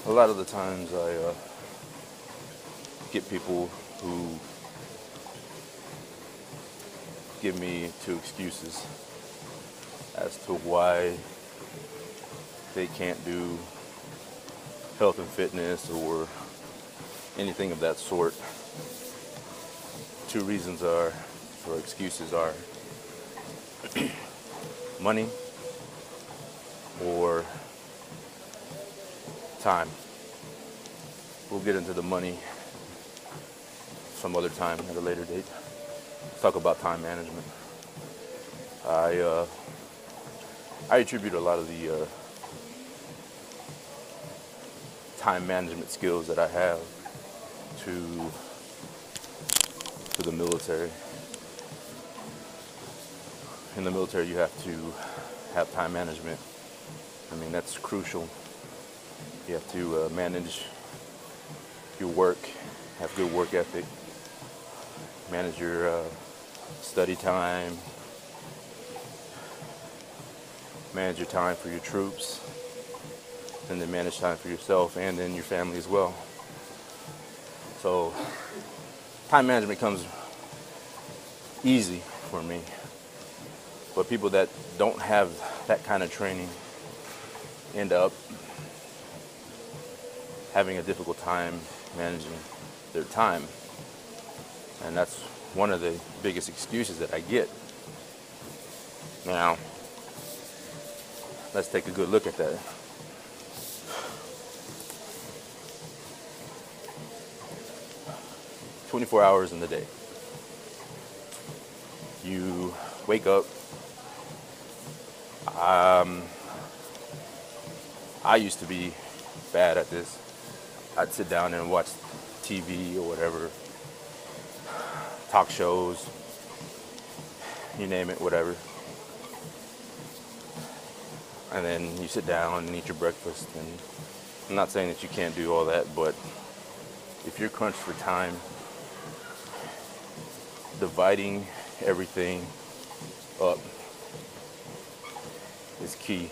A lot of the times I get people who give me two excuses as to why they can't do health and fitness or anything of that sort. Two reasons are, or excuses are, money or time. We'll get into the money some other time at a later date. Let's talk about time management. I attribute a lot of the time management skills that I have to the military. In the military, you have to have time management. I mean, that's crucial. You have to manage your work, have good work ethic, manage your study time, manage your time for your troops, and then manage time for yourself and then your family as well. So time management comes easy for me, but people that don't have that kind of training end up having a difficult time managing their time. And that's one of the biggest excuses that I get. Now, let's take a good look at that. "24 hours in the day. You wake up. I used to be bad at this. I'd sit down and watch TV or whatever, talk shows, you name it, whatever. And then you sit down and eat your breakfast. And I'm not saying that you can't do all that, but if you're crunched for time, dividing everything up is key.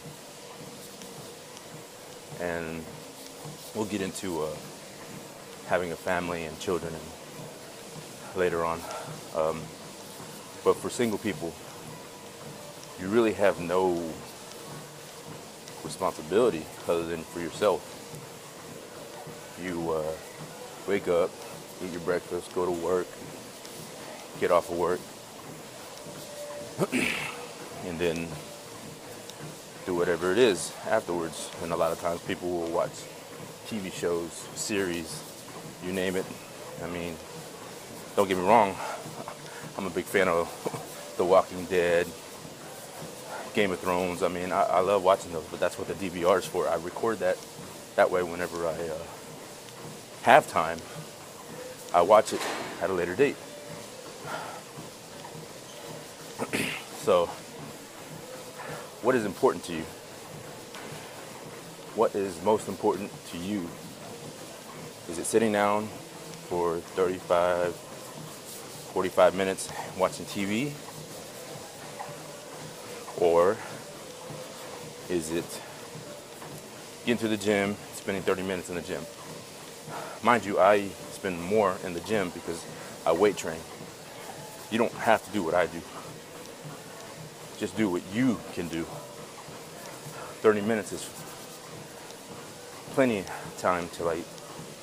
And we'll get into having a family and children and later on. But for single people, you really have no responsibility other than for yourself. You wake up, eat your breakfast, go to work, get off of work, and then do whatever it is afterwards. And a lot of times people will watch TV shows, series, you name it. I mean, don't get me wrong, I'm a big fan of The Walking Dead, Game of Thrones. I mean, I love watching those, but that's what the DVR is for. I record that way whenever I have time. I watch it at a later date. So, what is important to you? What is most important to you? Is it sitting down for 35, 45 minutes watching TV? Or is it getting to the gym, spending 30 minutes in the gym? Mind you, I spend more in the gym because I weight train. You don't have to do what I do. Just do what you can do. 30 minutes is plenty of time to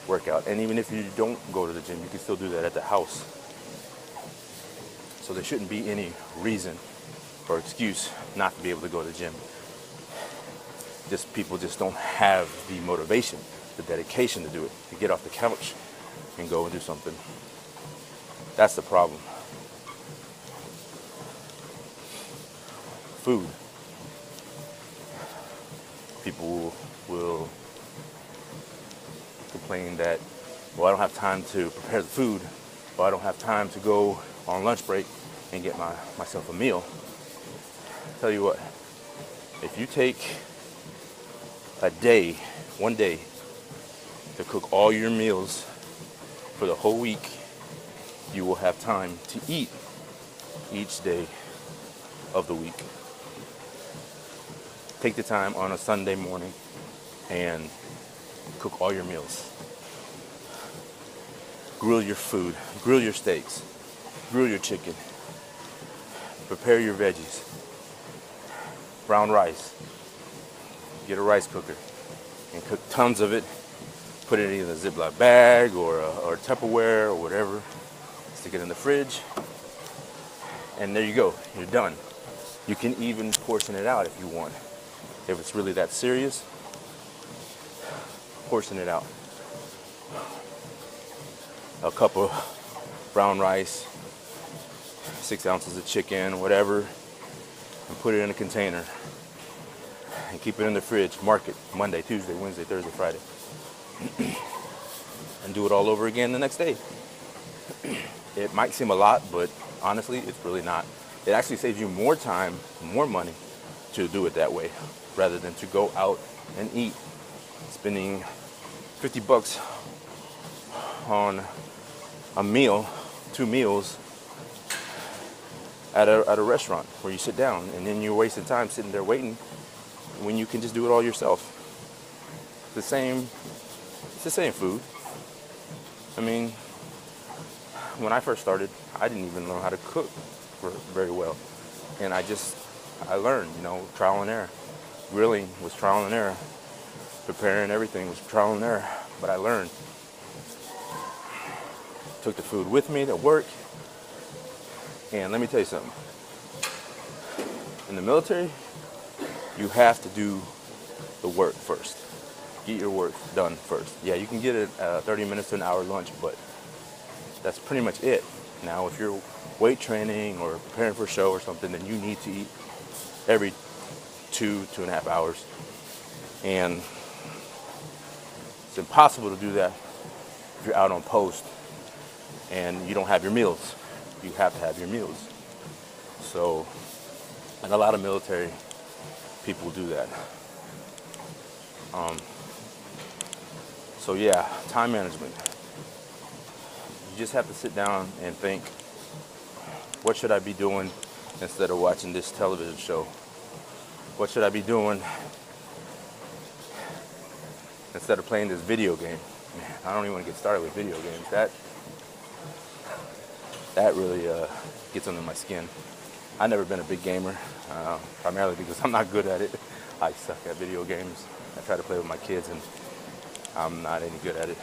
work out. And even if you don't go to the gym, you can still do that at the house. So there shouldn't be any reason or excuse not to be able to go to the gym. People just don't have the motivation, the dedication to do it, to get off the couch and go and do something. That's the problem. Food. People will complain that, well, I don't have time to prepare the food, or I don't have time to go on lunch break and get myself a meal. Tell you what, if you take one day, to cook all your meals for the whole week, you will have time to eat each day of the week. Take the time on a Sunday morning and cook all your meals. Grill your food, grill your steaks, grill your chicken, prepare your veggies, brown rice, get a rice cooker and cook tons of it, put it in a Ziploc bag or Tupperware or whatever, stick it in the fridge, and there you go, you're done. You can even portion it out if you want. If it's really that serious, portion it out. A cup of brown rice, 6 ounces of chicken, whatever, and put it in a container and keep it in the fridge. Mark it Monday, Tuesday, Wednesday, Thursday, Friday, and do it all over again the next day. It might seem a lot, but honestly, it's really not. It actually saves you more time, more money to do it that way, rather than to go out and eat, spending $50 on a meal, 2 meals at a restaurant where you sit down, and then you're wasting time sitting there waiting when you can just do it all yourself. It's the same food. I mean, when I first started, I didn't even know how to cook very well, and I learned, trial and error. Grilling was trial and error. Preparing everything was trial and error, but I learned. Took the food with me to work, and let me tell you something. In the military, you have to do the work first. Get your work done first. Yeah, you can get a 30 minutes to an hour lunch, but that's pretty much it. Now, if you're weight training or preparing for a show or something, then you need to eat every 2.5 hours. And it's impossible to do that if you're out on post and you don't have your meals. You have to have your meals. So, and a lot of military people do that. So yeah, time management. You just have to sit down and think, what should I be doing instead of watching this television show? What should I be doing instead of playing this video game? Man, I don't even want to get started with video games. That really gets under my skin. I've never been a big gamer, primarily because I'm not good at it. I suck at video games. I try to play with my kids and I'm not any good at it.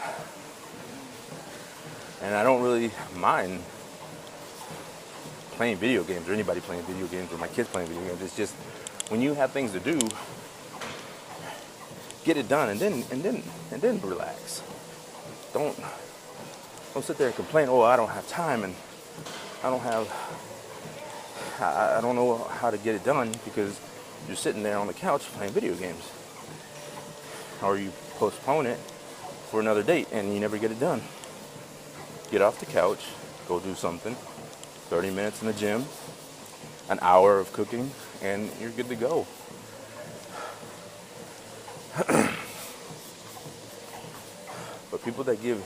And I don't really mind playing video games, or anybody playing video games, or my kids playing video games. It's just when you have things to do, get it done and then relax. Don't sit there and complain, oh, I don't have time and I don't know how to get it done, because you're sitting there on the couch playing video games. Or you postpone it for another date and you never get it done. Get off the couch, go do something, 30 minutes in the gym, an hour of cooking, and you're good to go. But people that give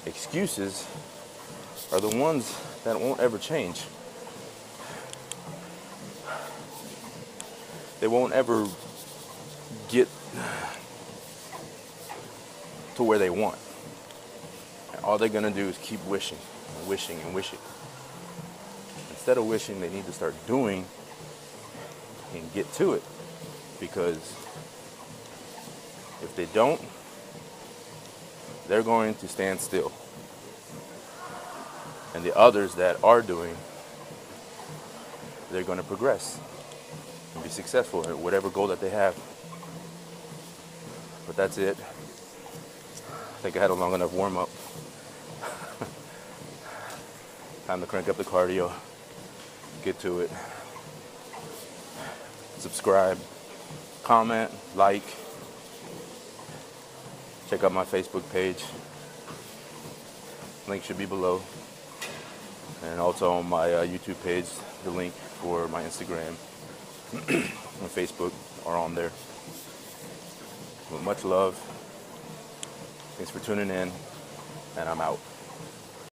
excuses are the ones that won't ever change. They won't ever get to where they want. And all they're gonna do is keep wishing and wishing and wishing. Instead of wishing, they need to start doing and get to it. Because if they don't, they're going to stand still. And the others that are doing, they're going to progress and be successful at whatever goal that they have. But that's it. I think I had a long enough warm-up. Time to crank up the cardio. Get to it. Subscribe, comment, like. Check out my Facebook page. Link should be below. And also on my YouTube page, the link for my Instagram and Facebook are on there. With much love. Thanks for tuning in, and I'm out.